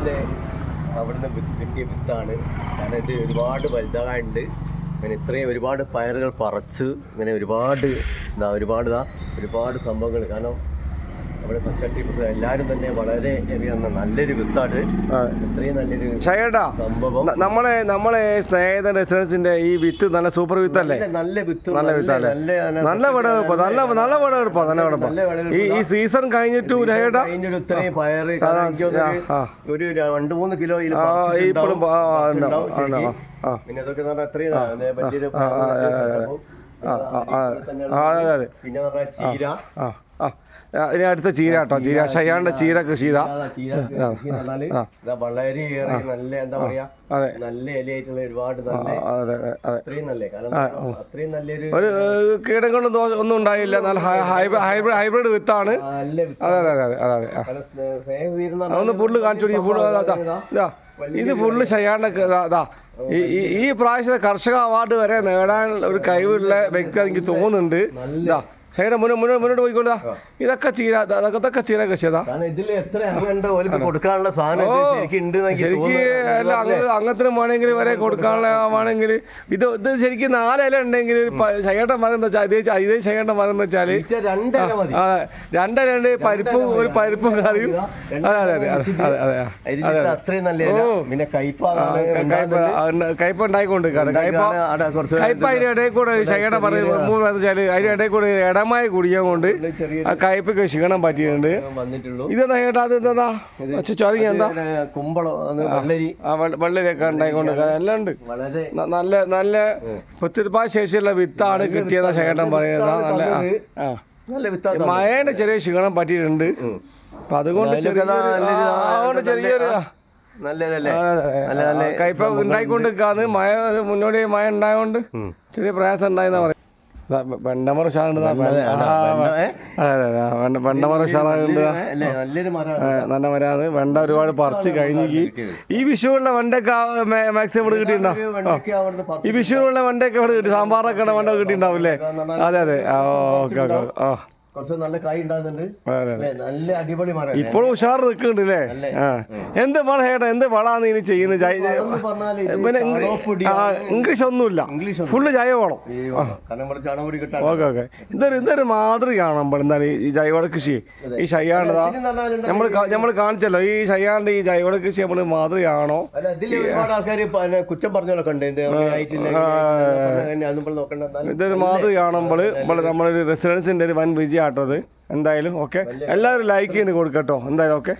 ഇതിൻ്റെ അവിടുന്ന് കിട്ടിയ വിത്താണ്. കാരണം ഇത് ഒരുപാട് വലുതാകാനുണ്ട്. അങ്ങനെ ഇത്രയും ഒരുപാട് പയറുകൾ പറിച്ച് ഇങ്ങനെ ഒരുപാട് സംഭവങ്ങൾ. കാരണം നമ്മുടെ ഫസ്റ്റ് എല്ലാവരും തന്നെ വളരെ നല്ലൊരു വിത്താണ്. ഇത്രയും നല്ലൊരു സംഭവം. നമ്മളെ സ്നേഹിതൻ റെസിഡൻസിന്റെ ഈ വിത്ത് നല്ല സൂപ്പർ വിത്തല്ലേ? നല്ല വിത്തല്ലേ? നല്ല വിളവെടുപ്പാ. ഈ സീസൺ കഴിഞ്ഞിട്ട് ഇത്രയും പയറ് ഒരു 2-3 കിലോ പിന്നെ അതൊക്കെ അത്രയും വലിയൊരു പിന്നെ ചീര. ഇനി അടുത്ത ചീര കേട്ടോ. ഷയാന്റെ ചീര കൃഷി വളരെയേറെ നല്ല എന്താ പറയാ നല്ല ഇലയായിട്ടുള്ള ഒരുപാട് അത്രയും നല്ലൊരു ഒരു കീടങ്ങളും ഒന്നും ഉണ്ടായില്ല. നല്ല ഹൈബ്രിഡ് വിത്താണ്. ഒന്ന് ഫുള്ള് കാണിച്ചു ഇത് ഫുള്ള് ഷയാന്റെ ഈ പ്രാവശ്യത്തെ കർഷക അവാർഡ് വരെ നേടാൻ ഒരു കഴിവുള്ള വ്യക്തി എനിക്ക് തോന്നുന്നുണ്ട്. ഷൈയുടെ മുന്നോട്ട് പോയിക്കൊള്ളാ. ഇതൊക്കെ ചീര കൃഷിയതാ. കൊടുക്കാനുള്ള സാധനം ശരിക്കും അങ്ങനത്തിന് വേണമെങ്കിൽ വരെ കൊടുക്കാനുള്ള വേണമെങ്കിൽ ഇത് ശരിക്കും 4 ഇല ഉണ്ടെങ്കിൽ ഷൈയുടെ മരം എന്ന് വെച്ചാൽ ഇതേ ഷൈയുടെ മരം എന്ന് വെച്ചാല് 2 ഇല പരിപ്പും ഒരു പരിപ്പും കറിയും. കയ്പ ഉണ്ടായിക്കൊണ്ട് കയ്പ അതിന്റെ ഇടയിൽ കൂടെ ഷൈയുടെ മരം വെച്ചാല് അതിന്റെ ഇടയിൽ കൂടെ ഇടമായി കുടിക്കാൻ കൊണ്ട് ആ കയ്പൊക്കെ ക്ഷീണം പറ്റിയിട്ടുണ്ട്. ഇതെന്താ ചേട്ടാ? അതെന്താ ചൊരങ്ങി എന്താ വെള്ളരിയൊക്കെ ഉണ്ടായിക്കൊണ്ട് എല്ലാം ഉണ്ട്. നല്ല പ്രത്യുത്പാദന ശേഷിയുള്ള വിത്താണ് കിട്ടിയെന്ന ചേട്ടൻ പറയുന്നത്. നല്ല മഴേന്റെ ചെറിയ ക്ഷീണം പറ്റിയിട്ടുണ്ട്. അപ്പൊ അതുകൊണ്ട് ചെറിയൊരു കയ്പ ഉണ്ടായിക്കൊണ്ടിരിക്കാന്ന് മുന്നോടി മഴ ഉണ്ടായതുകൊണ്ട് ചെറിയ പ്രയാസം ഉണ്ടായെന്നാ പറയാം. വെണ്ടമറ ഉഷാറുണ്ട്. വെണ്ടമറ ഉഷാറുണ്ട്. നല്ല മരാണ്. വെണ്ട ഒരുപാട് പറിച്ച് കഴിഞ്ഞിക്ക് ഈ വിഷുവിനുള്ള വെണ്ടൊക്കെ മാക്സിമം ഇവിടെ കിട്ടിയിട്ടുണ്ടാവും. ഈ വിഷുവിനുള്ള വെണ്ടൊക്കെ ഇവിടെ കിട്ടി. സാമ്പാറൊക്കെ വെണ്ട കിട്ടിയിട്ടുണ്ടാവില്ലേ? അതെ. ഓക്കെ. കുറച്ച് നല്ല കായ് ഉണ്ടാകുന്നുണ്ട്. നല്ല അടിപൊളി മരം. ഇപ്പോഴും ഉഷാർ നിൽക്കുന്നുണ്ട് അല്ലേ? എന്ത് വള ചേട്ടാ? എന്ത് വളാണ് ഇനി ചെയ്യുന്നത്? ഇംഗ്ലീഷ് ഒന്നുമില്ല, ഫുള്ള് ജൈവവളം. ഓക്കെ. ഇതൊരു മാതൃകയാണ് നമ്മൾ. എന്തായാലും ഈ ജൈവവള കൃഷി ഈ ഷയ്യാണ്ടതാ നമ്മൾ കാണിച്ചല്ലോ. ഈ ഷയ്യാണ്ട് ഈ ജൈവവള കൃഷി നമ്മൾ മാതൃകയാണോ? കുറ്റം പറഞ്ഞോളൊക്കെ ഉണ്ട്. ഇതൊരു മാതൃകയാണുമ്പോൾ നമ്മളൊരു റെസിഡൻസിന്റെ ഒരു വൻ വിജയം ആട്ടത്. എന്തായാലും ഓക്കെ. എല്ലാവരും ലൈക്ക് ചെയ്ത് കൊടുക്കട്ടോ. എന്തായാലും ഓക്കെ.